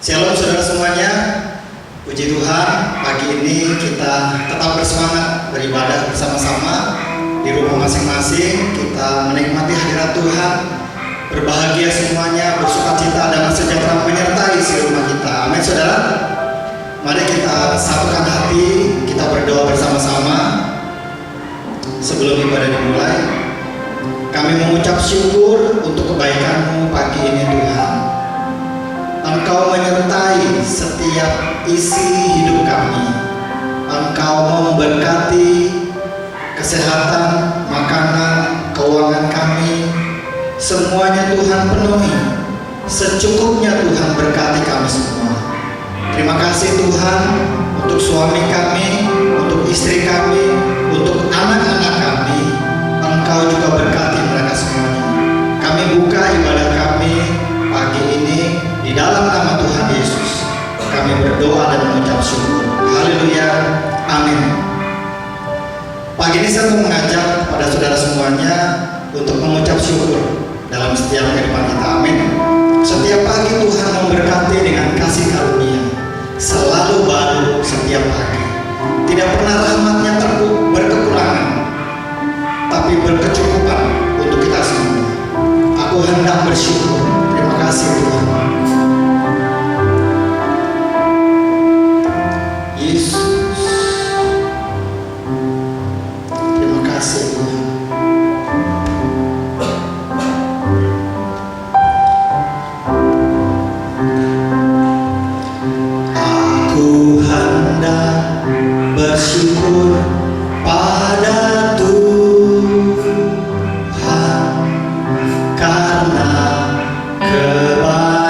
Shalom saudara semuanya, puji Tuhan, pagi ini kita tetap bersemangat beribadah bersama-sama di rumah masing-masing. Kita menikmati hadirat Tuhan, berbahagia semuanya, bersukacita dan sejahtera menyertai si rumah kita. Amin saudara. Mari kita satukan hati, kita berdoa bersama-sama sebelum ibadah dimulai. Kami mengucap syukur untuk kebaikan-Mu pagi ini Tuhan. Engkau menyertai setiap isi hidup kami. Engkau memberkati kesehatan, makanan, keuangan kami. Semuanya Tuhan penuhi. Secukupnya Tuhan berkati kami semua. Terima kasih Tuhan untuk suami kami, untuk istri kami, untuk anak-anak kami. Engkau juga berkati mereka semuanya. Kami buka ibadah kami pagi ini di dalam nama Tuhan Yesus. Kami berdoa dan mengucap syukur. Haleluya. Amin. Pagi ini saya mau mengajak pada saudara semuanya untuk mengucap syukur dalam setiap kehidupan kita. Amin. Setiap pagi Tuhan memberkati dengan kasih karunia. Selalu baru setiap pagi. Tidak pernah rahmat-Nya berkekurangan, tapi berkecukupan untuk kita semua. Aku hendak bersyukur. Terima kasih Tuhan. Yesus, terima kasih Tuhan. Aku hendak bersyukur pada Tuhan karena kebaikan-Nya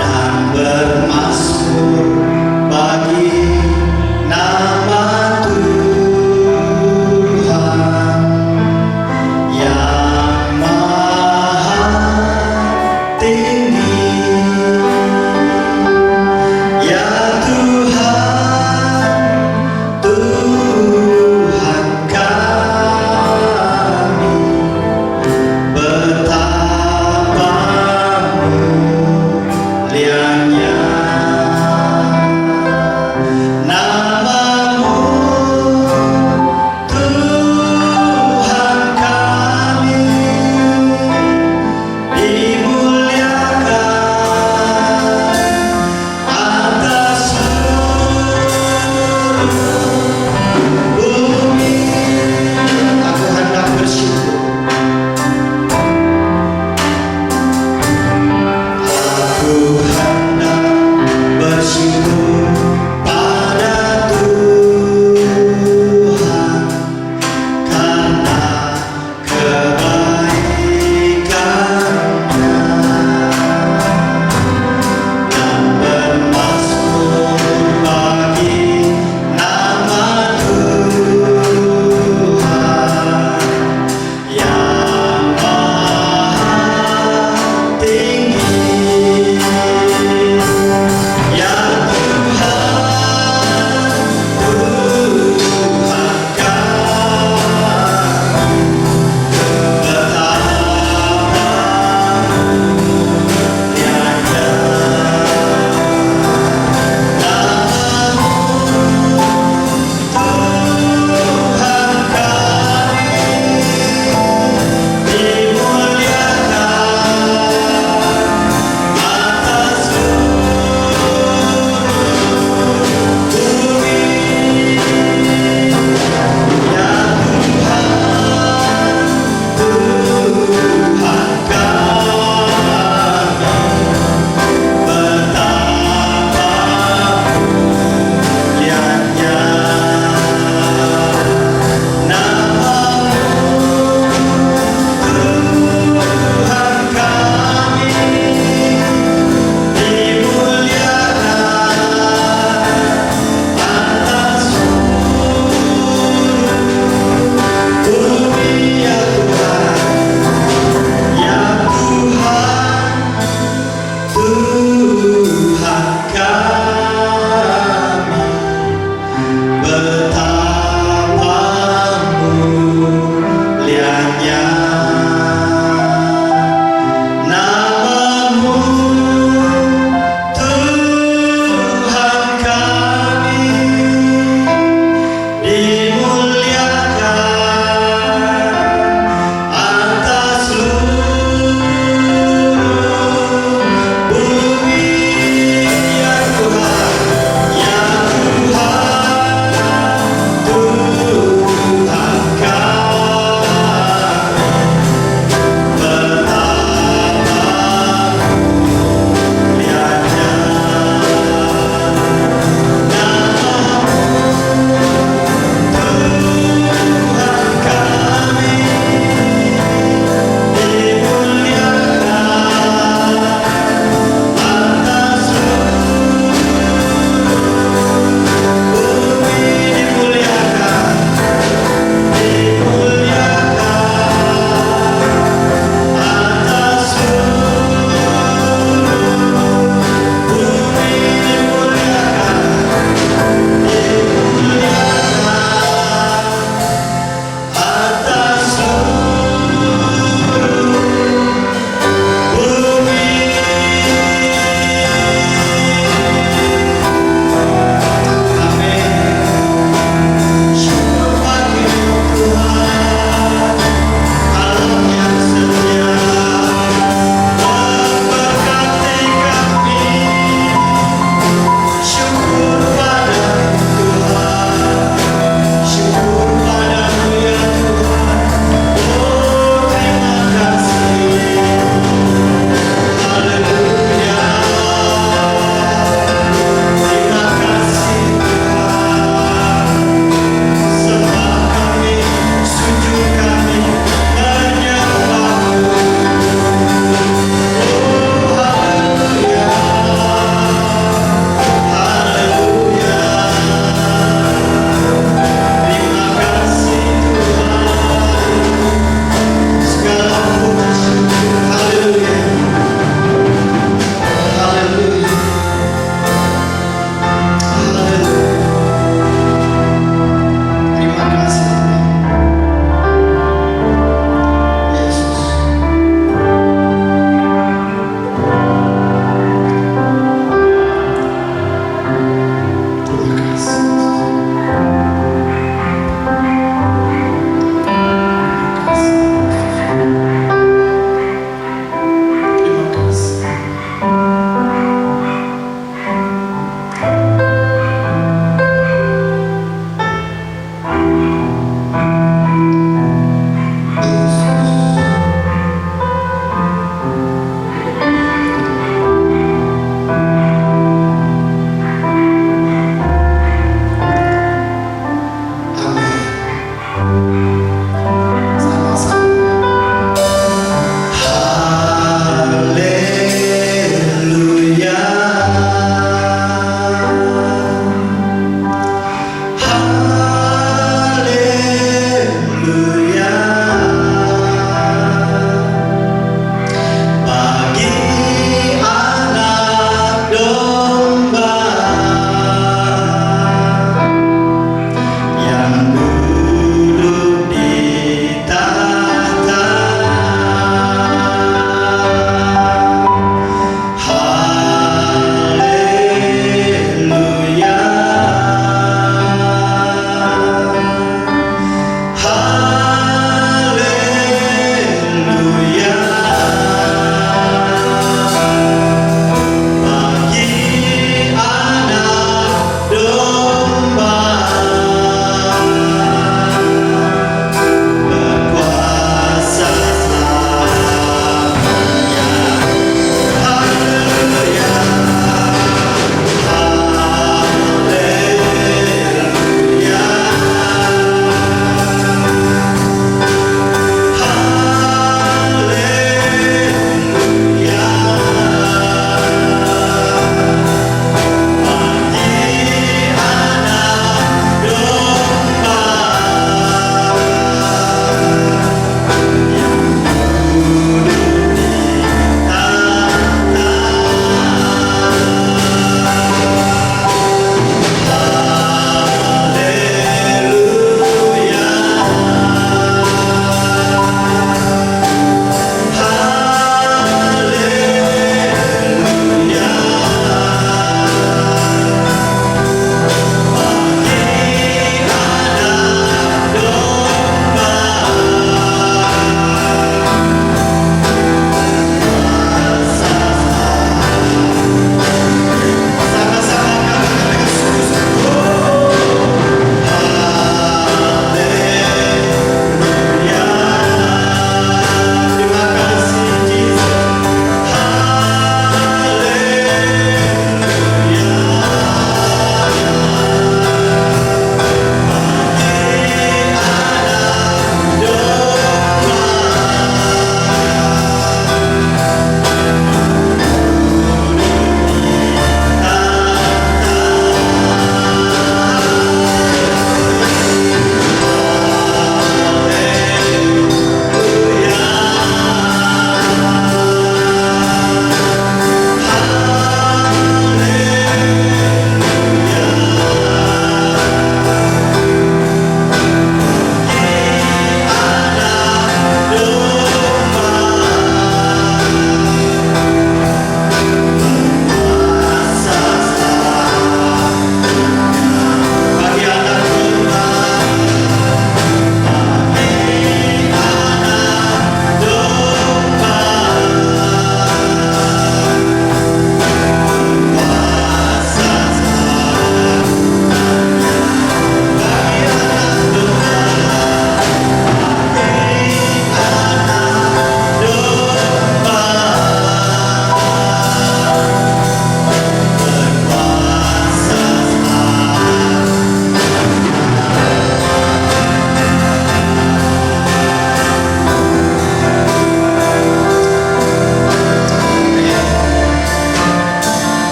dan bermazmur bagi nama Tuhan yang maha tinggi. Ya Tuhan,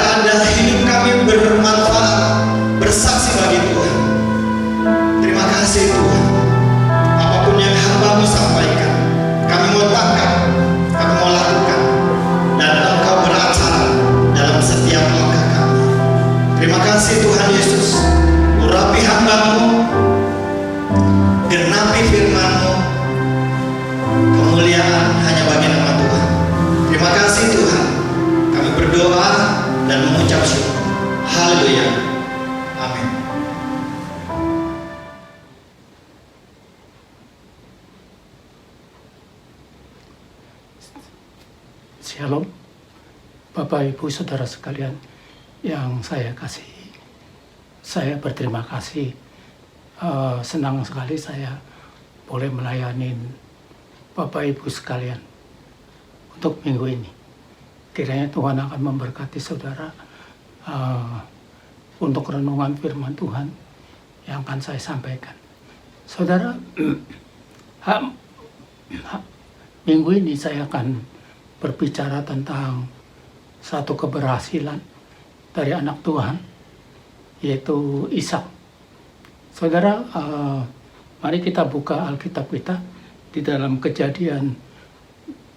tanda hidup kami bermanfaat, bersaksi bagi Tuhan. Terima kasih Tuhan. Apapun yang hamba-Mu sampaikan, kami mau tangkap, kami mau lakukan, dan Engkau beracara dalam setiap langkah kami. Terima kasih Tuhan Yesus. Urapi hamba-Mu, genapi firman-Mu, kemuliaan hanya bagi nama Tuhan. Terima kasih Tuhan. Kami berdoa dan mengucap syukur. Haleluya. Amin. Shalom, Bapak Ibu Saudara sekalian yang saya kasihi. Saya berterima kasih, senang sekali saya boleh melayani Bapak Ibu sekalian untuk minggu ini. Kiranya Tuhan akan memberkati saudara untuk renungan firman Tuhan yang akan saya sampaikan. Saudara, minggu ini saya akan berbicara tentang satu keberhasilan dari anak Tuhan, yaitu Ishak. Saudara, mari kita buka Alkitab kita di dalam Kejadian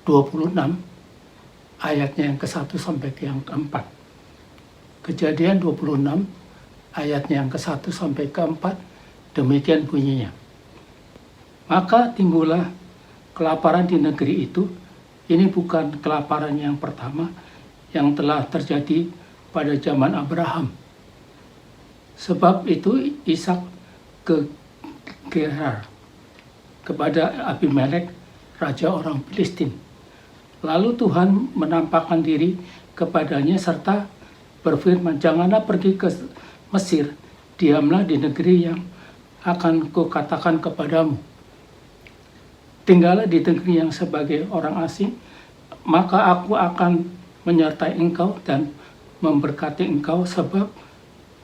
26 ayatnya yang ke-1 sampai yang ke-4. Kejadian 26 ayatnya yang ke-1 sampai ke-4, demikian bunyinya. Maka timbullah kelaparan di negeri itu. Ini bukan kelaparan yang pertama yang telah terjadi pada zaman Abraham. Sebab itu Ishak ke Gerar kepada Abimelek, raja orang Filistin. Lalu Tuhan menampakkan diri kepadanya serta berfirman, janganlah pergi ke Mesir, diamlah di negeri yang akan kukatakan kepadamu. Tinggallah di negeri yang sebagai orang asing, maka aku akan menyertai engkau dan memberkati engkau, sebab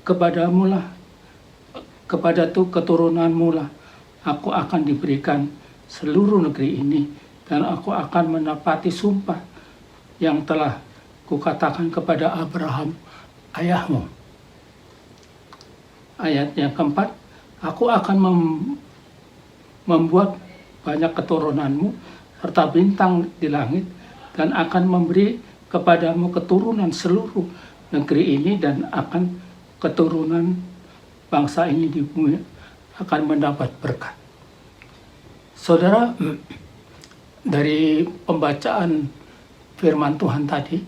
kepadamu lah, kepada keturunanmu lah, aku akan diberikan seluruh negeri ini, dan aku akan menepati sumpah yang telah kukatakan kepada Abraham ayahmu. Ayat yang keempat, aku akan membuat banyak keturunanmu serta bintang di langit, dan akan memberi kepadamu keturunan seluruh negeri ini, dan akan keturunan bangsa ini di bumi akan mendapat berkat. Saudara, dari pembacaan firman Tuhan tadi,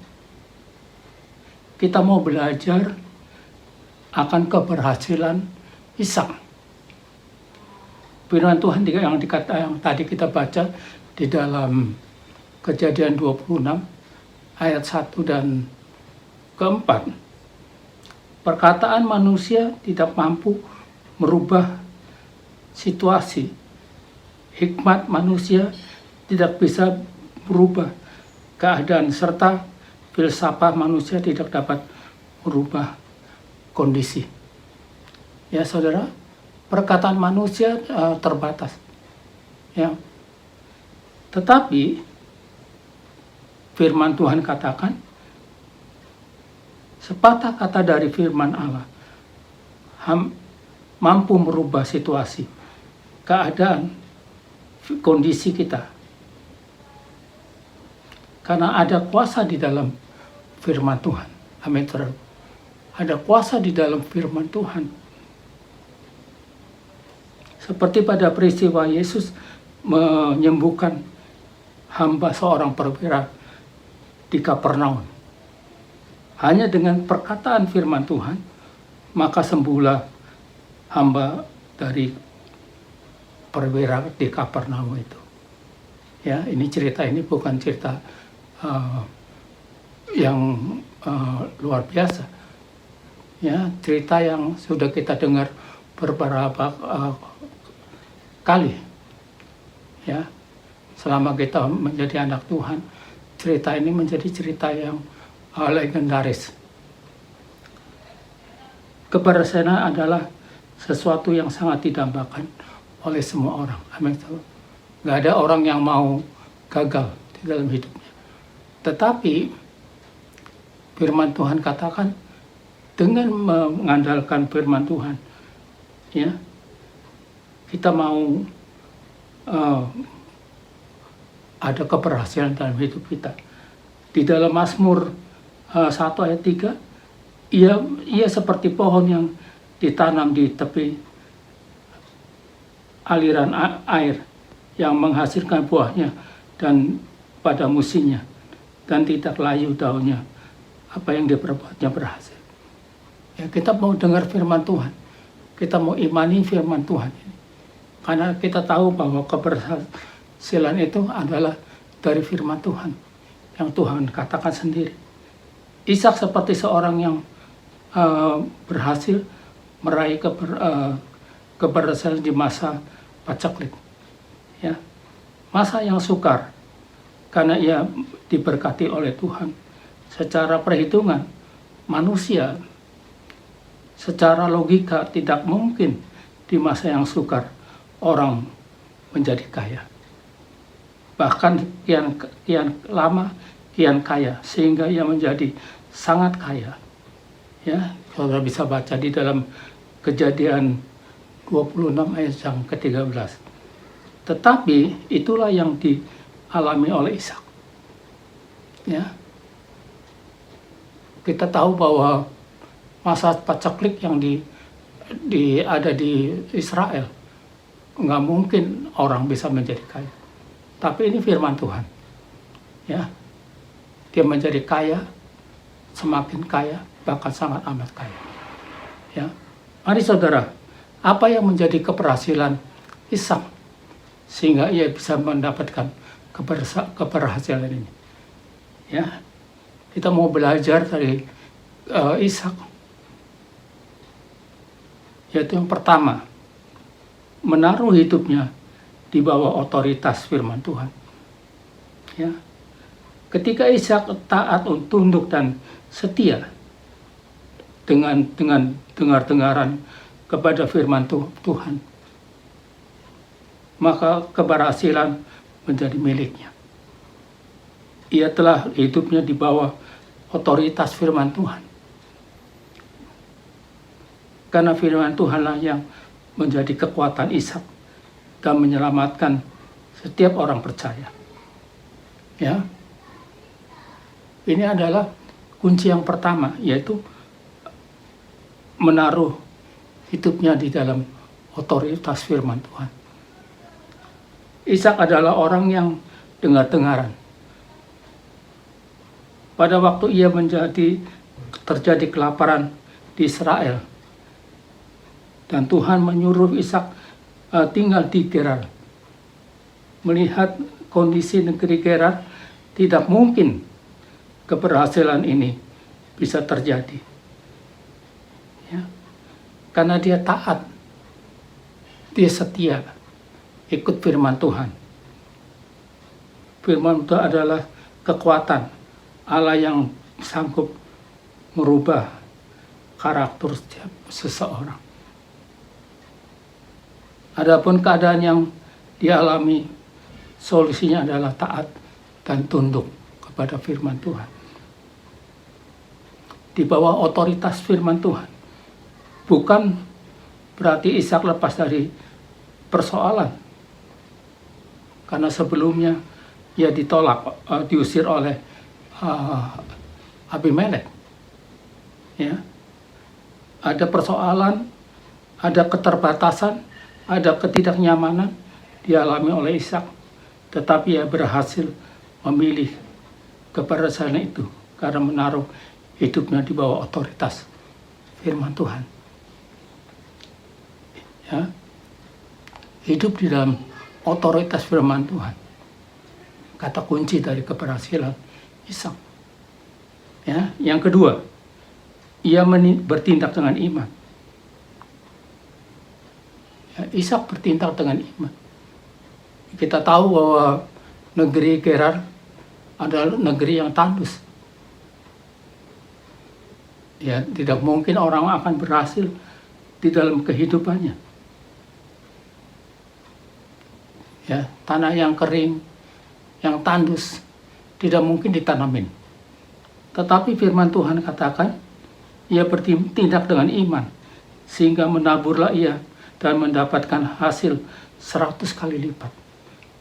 kita mau belajar akan keberhasilan Ishak. Firman Tuhan yang tadi kita baca di dalam Kejadian 26 ayat 1 dan ke-4. Perkataan manusia tidak mampu merubah situasi. Hikmat manusia tidak bisa merubah keadaan, serta filsafat manusia tidak dapat merubah kondisi. Ya saudara, perkataan manusia terbatas. Ya. Tetapi firman Tuhan katakan, sepatah kata dari firman Allah mampu merubah situasi, keadaan, kondisi kita. Karena ada kuasa di dalam firman Tuhan. Amin. Ada kuasa di dalam firman Tuhan. Seperti pada peristiwa Yesus menyembuhkan hamba seorang perwira di Kapernaum. Hanya dengan perkataan firman Tuhan, maka sembuhlah hamba dari perwira di Kapernaum itu. Ya, ini cerita ini bukan cerita yang luar biasa. Ya, cerita yang sudah kita dengar beberapa kali. Ya, selama kita menjadi anak Tuhan, cerita ini menjadi cerita yang legendaris. Keberhasilan adalah sesuatu yang sangat didambakan oleh semua orang. Amin. Gak ada orang yang mau gagal di dalam hidupnya. Tetapi firman Tuhan katakan, dengan mengandalkan firman Tuhan, ya, kita mau ada keberhasilan dalam hidup kita. Di dalam Mazmur 1 ayat 3, ia seperti pohon yang ditanam di tepi aliran air, yang menghasilkan buahnya dan pada musimnya, dan tidak layu daunnya. Apa yang diperbuatnya berhasil. Ya, kita mau dengar firman Tuhan, kita mau imani firman Tuhan ini, karena kita tahu bahwa keberhasilan itu adalah dari firman Tuhan, yang Tuhan katakan sendiri. Ishak seperti seorang yang berhasil meraih keberhasilan di masa paceklik, ya, masa yang sukar, karena ia diberkati oleh Tuhan. Secara perhitungan manusia, secara logika tidak mungkin di masa yang sukar orang menjadi kaya. Bahkan kian lama kian kaya, sehingga ia menjadi sangat kaya. Ya, saudara bisa baca di dalam Kejadian 26 ayat yang ke-13. Tetapi itulah yang dialami oleh Ishak. Ya. Kita tahu bahwa masa paceklik yang ada di Israel, nggak mungkin orang bisa menjadi kaya. Tapi ini firman Tuhan, ya, dia menjadi kaya, semakin kaya, bahkan sangat amat kaya. Ya, mari saudara, apa yang menjadi keberhasilan Ishak sehingga ia bisa mendapatkan keberhasilan ini? Ya, kita mau belajar dari Ishak, yaitu yang pertama, menaruh hidupnya di bawah otoritas firman Tuhan. Ya, ketika Ishak taat, tunduk dan setia dengan dengar-dengaran kepada firman Tuhan, maka keberhasilan menjadi miliknya. Ia telah hidupnya di bawah otoritas firman Tuhan. Karena firman Tuhanlah yang menjadi kekuatan Ishak dan menyelamatkan setiap orang percaya. Ya. Ini adalah kunci yang pertama, yaitu menaruh hidupnya di dalam otoritas firman Tuhan. Ishak adalah orang yang dengar-dengaran. Pada waktu ia terjadi kelaparan di Israel, dan Tuhan menyuruh Ishak tinggal di Gerar. Melihat kondisi negeri Gerar, tidak mungkin keberhasilan ini bisa terjadi. Ya. Karena dia taat, dia setia, ikut firman Tuhan. Firman itu adalah kekuatan Allah yang sanggup merubah karakter setiap seseorang. Adapun keadaan yang dialami, solusinya adalah taat dan tunduk kepada firman Tuhan. Di bawah otoritas firman Tuhan. Bukan berarti Ishak lepas dari persoalan. Karena sebelumnya ia ditolak, diusir oleh Abimelek. Ya. Ada persoalan, ada keterbatasan, ada ketidaknyamanan dialami oleh Ishak, tetapi ia berhasil memilih keberhasilan itu karena menaruh hidupnya di bawah otoritas firman Tuhan. Ya. Hidup di dalam otoritas firman Tuhan, kata kunci dari keberhasilan Ishak. Ya, yang kedua, ia bertindak dengan iman. Ya, Ishak bertindak dengan iman. Kita tahu bahwa negeri Gerar adalah negeri yang tandus. Ya, tidak mungkin orang akan berhasil di dalam kehidupannya. Ya, tanah yang kering, yang tandus, tidak mungkin ditanamin. Tetapi firman Tuhan katakan, ia bertindak dengan iman, sehingga menaburlah ia dan mendapatkan hasil 100 kali lipat.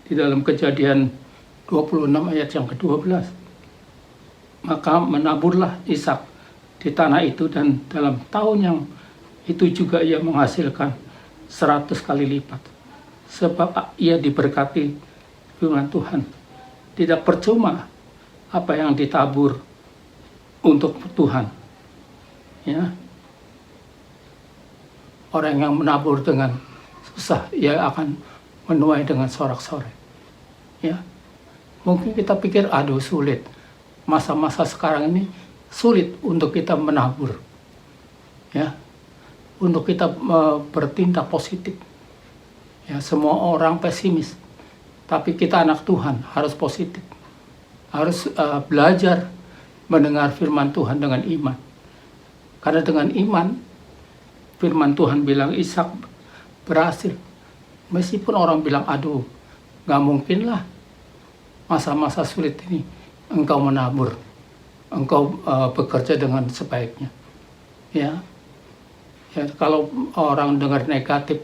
Di dalam Kejadian 26 ayat yang ke-12. Maka menaburlah Ishak di tanah itu, dan dalam tahun yang itu juga ia menghasilkan 100 kali lipat. Sebab ia diberkati firman Tuhan. Tidak percuma apa yang ditabur untuk Tuhan. Ya. Orang yang menabur dengan susah, ia akan menuai dengan sorak-sorai. Ya. Mungkin kita pikir, aduh sulit. Masa-masa sekarang ini sulit untuk kita menabur. Ya. Untuk kita bertindak positif. Ya, semua orang pesimis. Tapi kita anak Tuhan harus positif. Harus belajar mendengar firman Tuhan dengan iman. Karena dengan iman, firman Tuhan bilang Ishak berhasil. Meskipun orang bilang, aduh, gak mungkin lah masa-masa sulit ini engkau menabur, engkau bekerja dengan sebaiknya. Ya, kalau orang dengar negatif,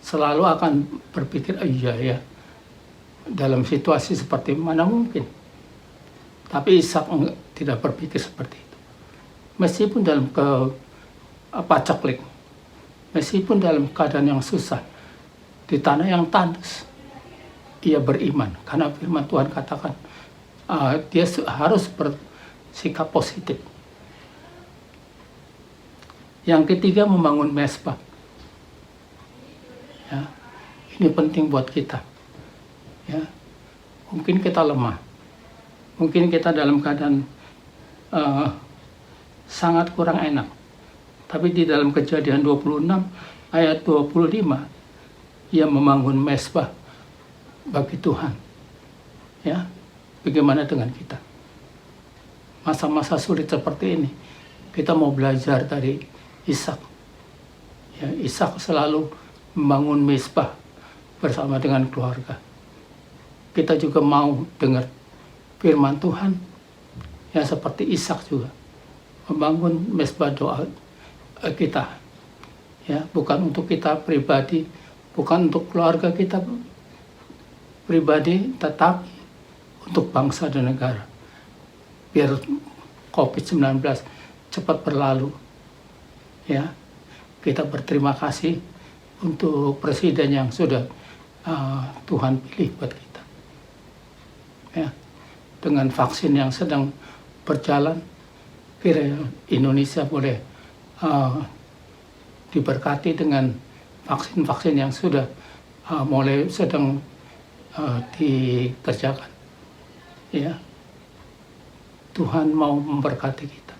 selalu akan berpikir, iya ya, dalam situasi seperti mana mungkin. Tapi Ishak tidak berpikir seperti itu. Meskipun dalam paceklik, meskipun dalam keadaan yang susah, di tanah yang tandus, ia beriman. Karena firman Tuhan katakan, dia harus bersikap positif. Yang ketiga, membangun mezbah. Ya, ini penting buat kita. Ya, mungkin kita lemah, mungkin kita dalam keadaan sangat kurang enak. Tapi di dalam Kejadian 26 ayat 25, ia membangun mezbah bagi Tuhan. Ya, bagaimana dengan kita? Masa-masa sulit seperti ini, kita mau belajar dari Ishak. Ya, Ishak selalu membangun mezbah bersama dengan keluarga. Kita juga mau dengar firman Tuhan, ya seperti Ishak juga membangun mezbah doa kita. Ya, bukan untuk kita pribadi, bukan untuk keluarga kita pribadi, tetapi untuk bangsa dan negara. Biar COVID-19 cepat berlalu. Ya, kita berterima kasih untuk presiden yang sudah Tuhan pilih buat kita. Ya, dengan vaksin yang sedang berjalan, kira Indonesia boleh diberkati dengan vaksin-vaksin yang sudah mulai sedang dikerjakan. Ya, Tuhan mau memberkati kita.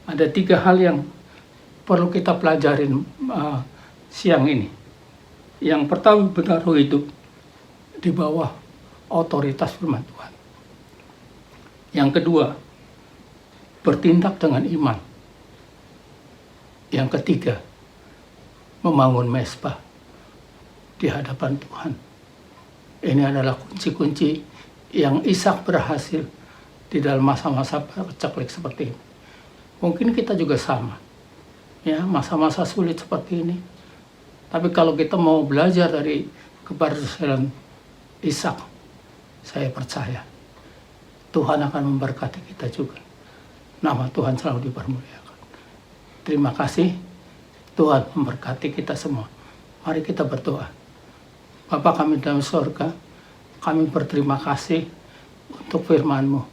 Ada 3 hal yang perlu kita pelajarin siang ini. Yang pertama, bertaruh hidup di bawah otoritas firman Tuhan. Yang kedua, bertindak dengan iman. Yang ketiga, membangun mezbah di hadapan Tuhan. Ini adalah kunci-kunci yang Ishak berhasil di dalam masa-masa paceklik seperti ini. Mungkin kita juga sama. Ya, masa-masa sulit seperti ini. Tapi kalau kita mau belajar dari keberhasilan Ishak, saya percaya Tuhan akan memberkati kita juga. Nama Tuhan selalu dipermuliakan. Terima kasih. Tuhan memberkati kita semua. Mari kita berdoa. Bapa kami dalam surga, kami berterima kasih untuk firman-Mu.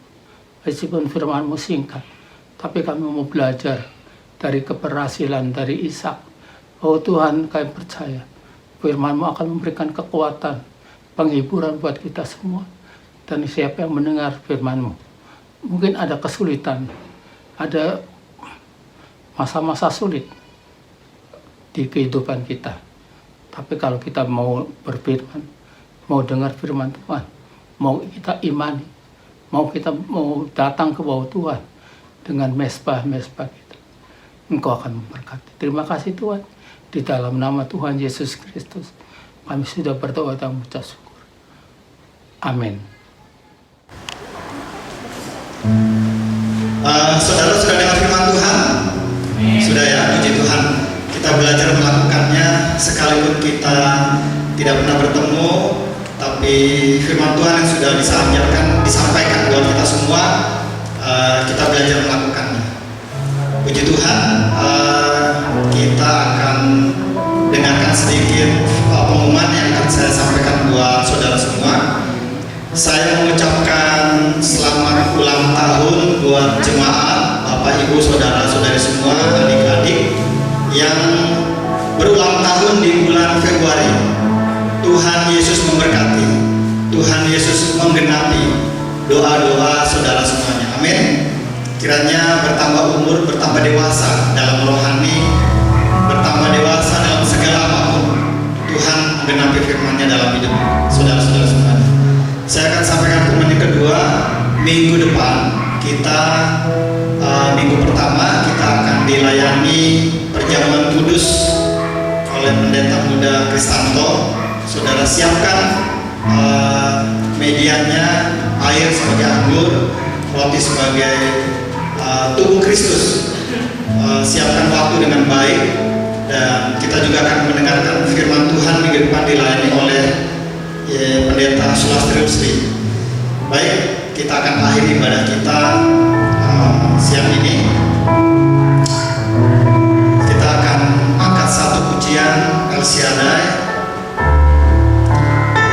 Meskipun firman-Mu singkat, tapi kami mau belajar dari keberhasilan dari Ishak. Oh Tuhan, kami percaya firman-Mu akan memberikan kekuatan, penghiburan buat kita semua. Dan siapa yang mendengar firman-Mu, mungkin ada kesulitan, ada masa-masa sulit di kehidupan kita. Tapi kalau kita mau berfirman, mau dengar firman Tuhan, mau kita imani, mau datang ke bawah Tuhan dengan mezbah-mezbah kita, Engkau akan memberkati. Terima kasih Tuhan. Di dalam nama Tuhan Yesus Kristus, kami sudah berdoa dan mengucap syukur. Amin. Saudara sudah dengar firman Tuhan? Sudah ya, puji Tuhan. Kita belajar melakukannya sekalipun kita tidak pernah bertemu, tapi firman Tuhan yang sudah disampaikan buat kita semua, kita belajar melakukannya. Puji Tuhan, kita akan dengarkan sedikit pengumuman yang akan saya sampaikan buat saudara semua. Saya mengucapkan selamat ulang tahun buat jemaat, Bapak, Ibu, Saudara-saudari semua, adik-adik yang berulang tahun di bulan Februari. Tuhan Yesus memberkati, Tuhan Yesus menggenapi doa-doa saudara semuanya. Amin. Kiranya bertambah umur, bertambah dewasa dalam rohani, bertambah dewasa dalam segala apapun. Tuhan menggenapi firman-Nya dalam hidup saudara-saudara semuanya. Saya akan sampaikan firman yang kedua. Minggu depan kita, minggu pertama kita akan dilayani perjamuan kudus oleh Pendeta Muda Kristanto. Saudara siapkan medianya, air sebagai anggur, roti sebagai tubuh Kristus. Siapkan waktu dengan baik, dan kita juga akan mendengarkan firman Tuhan minggu depan dilayani oleh Pendeta Sulastrius Sri. Baik, kita akan akhiri ibadah kita siang ini. Kita akan angkat satu pujian El Shaddai,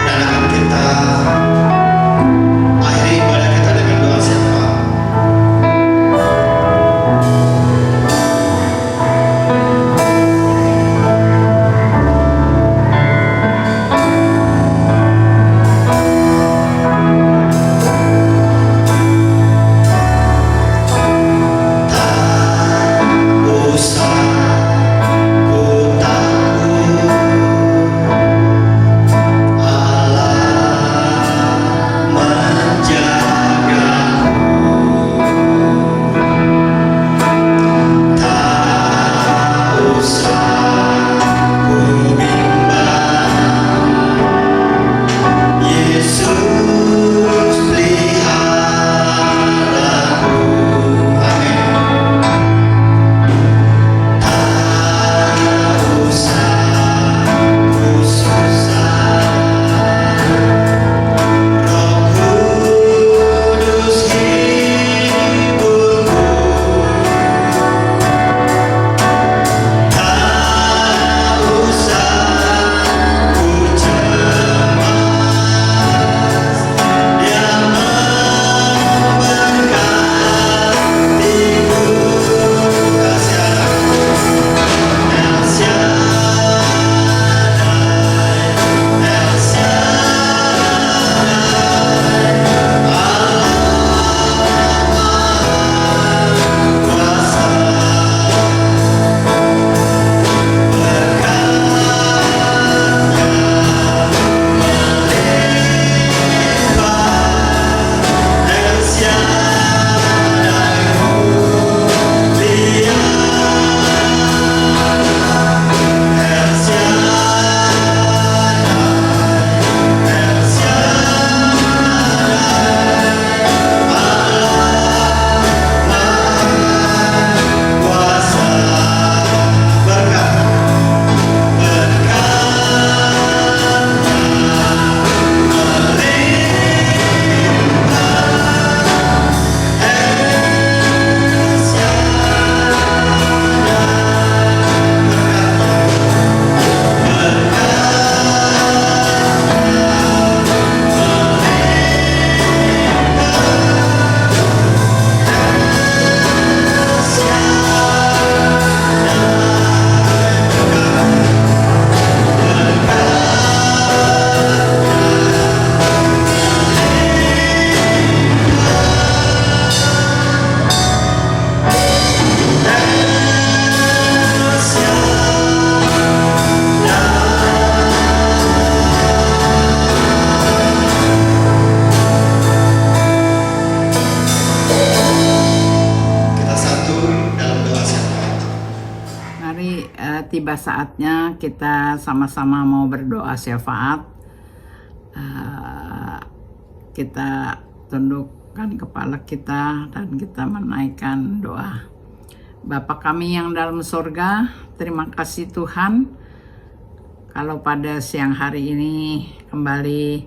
dan akan kita akhiri ibadah kita dengan doa syafaat. Tiba saatnya kita sama-sama mau berdoa syafaat. Kita tunduk tundukkan kepala kita dan kita menaikkan doa. Bapa kami yang dalam surga, terima kasih Tuhan kalau pada siang hari ini kembali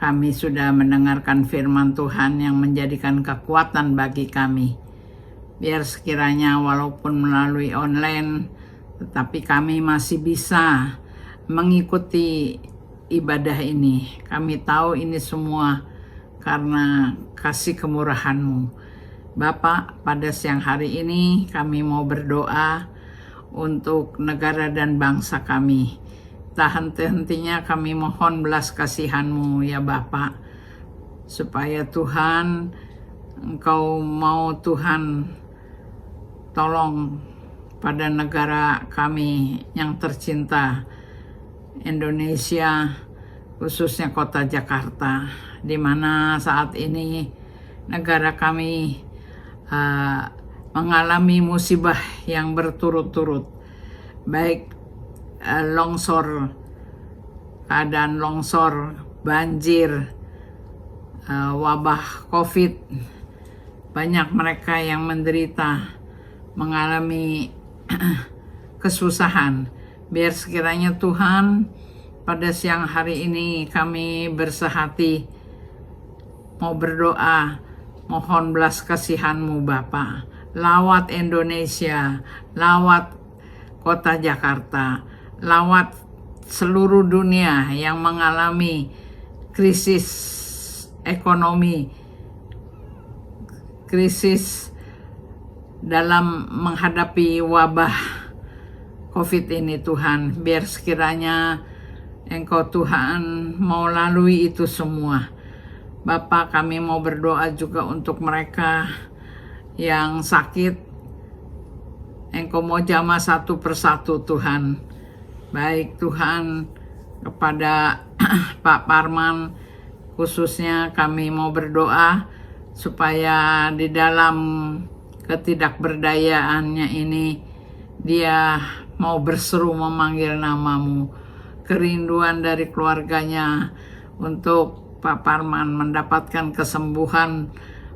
kami sudah mendengarkan firman Tuhan yang menjadikan kekuatan bagi kami. Biar sekiranya walaupun melalui online, tetapi kami masih bisa mengikuti ibadah ini. Kami tahu ini semua karena kasih kemurahan-Mu. Bapak, pada siang hari ini kami mau berdoa untuk negara dan bangsa kami. Tak henti-hentinya kami mohon belas kasihan-Mu ya Bapak, supaya Tuhan, Engkau mau Tuhan tolong pada negara kami yang tercinta, Indonesia, khususnya kota Jakarta, di mana saat ini negara kami mengalami musibah yang berturut-turut, baik longsor, keadaan longsor, banjir, wabah COVID. Banyak mereka yang menderita, mengalami kesusahan. Biar sekiranya Tuhan, pada siang hari ini kami bersehati mau berdoa, mohon belas kasihan-Mu Bapa. Lawat Indonesia, lawat kota Jakarta, lawat seluruh dunia yang mengalami krisis ekonomi, krisis dalam menghadapi wabah COVID ini Tuhan. Biar sekiranya Engkau Tuhan mau lalui itu semua. Bapak, kami mau berdoa juga untuk mereka yang sakit. Engkau mau jamah satu persatu Tuhan. Baik Tuhan, kepada Pak Parman khususnya kami mau berdoa supaya di dalam ketidakberdayaannya ini dia mau berseru memanggil nama-Mu. Kerinduan dari keluarganya untuk Pak Parman mendapatkan kesembuhan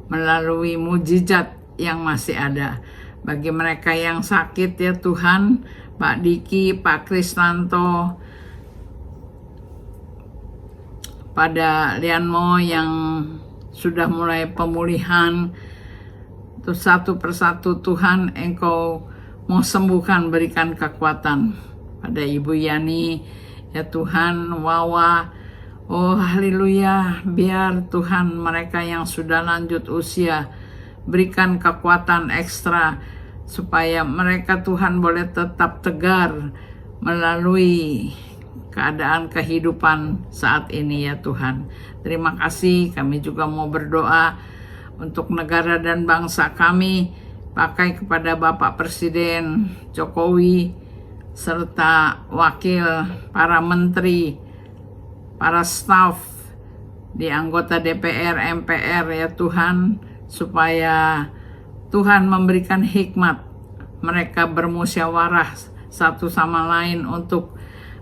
melalui mujizat yang masih ada. Bagi mereka yang sakit ya Tuhan, Pak Diki, Pak Kristanto, pada Lianmo yang sudah mulai pemulihan, itu satu persatu Tuhan Engkau mau sembuhkan, berikan kekuatan. Pada Ibu Yani ya Tuhan, Wawa, oh haleluya, biar Tuhan mereka yang sudah lanjut usia berikan kekuatan ekstra supaya mereka Tuhan boleh tetap tegar melalui keadaan kehidupan saat ini ya Tuhan. Terima kasih, kami juga mau berdoa untuk negara dan bangsa kami, pakai kepada Bapak Presiden Jokowi serta wakil, para menteri, para staf di anggota DPR, MPR ya Tuhan, supaya Tuhan memberikan hikmat mereka bermusyawarah satu sama lain untuk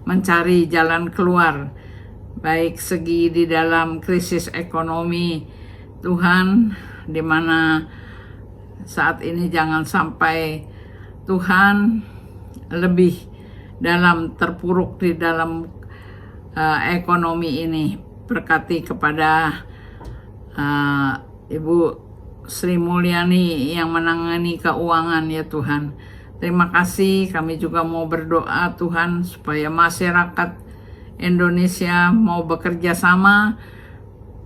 mencari jalan keluar, baik segi di dalam krisis ekonomi Tuhan, di mana saat ini jangan sampai Tuhan lebih dalam terpuruk di dalam ekonomi ini. Berkati kepada Ibu Sri Mulyani yang menangani keuangan ya Tuhan. Terima kasih, kami juga mau berdoa Tuhan supaya masyarakat Indonesia mau bekerja sama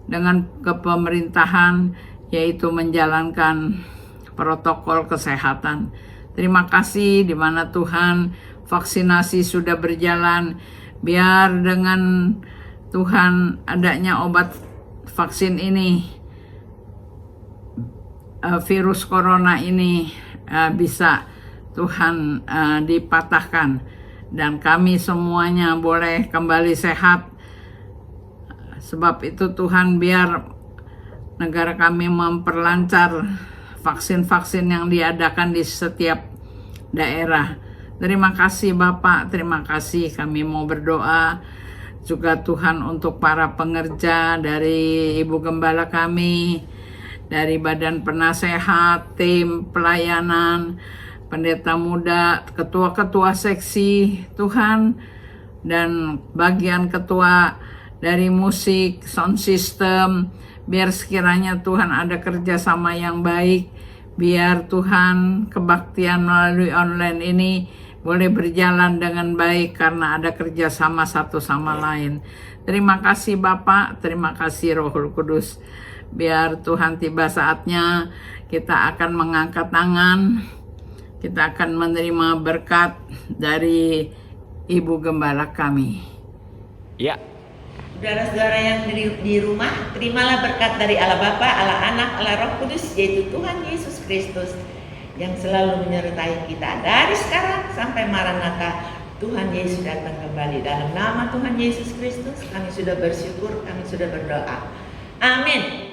dengan kepemerintahan, yaitu menjalankan protokol kesehatan. Terima kasih di mana Tuhan vaksinasi sudah berjalan. Biar dengan Tuhan adanya obat vaksin ini, virus corona ini bisa Tuhan dipatahkan. Dan kami semuanya boleh kembali sehat. Sebab itu Tuhan, biar negara kami memperlancar vaksin-vaksin yang diadakan di setiap daerah. Terima kasih Bapak, terima kasih. Kami mau berdoa juga Tuhan untuk para pengerja dari Ibu Gembala kami, dari badan penasehat, tim pelayanan, pendeta muda, ketua-ketua seksi Tuhan, dan bagian ketua dari musik, sound system. Biar sekiranya Tuhan ada kerjasama yang baik, biar Tuhan kebaktian melalui online ini boleh berjalan dengan baik karena ada kerjasama satu sama lain. Terima kasih Bapak, terima kasih Roh Kudus. Biar Tuhan tiba saatnya kita akan mengangkat tangan, kita akan menerima berkat dari Ibu Gembala kami. Ya. Saudara-saudara yang di rumah, terimalah berkat dari Allah Bapa, Allah Anak, Allah Roh Kudus, yaitu Tuhan Yesus Kristus yang selalu menyertai kita dari sekarang sampai Maranatha. Tuhan Yesus datang kembali. Dalam nama Tuhan Yesus Kristus kami sudah bersyukur, kami sudah berdoa. Amin.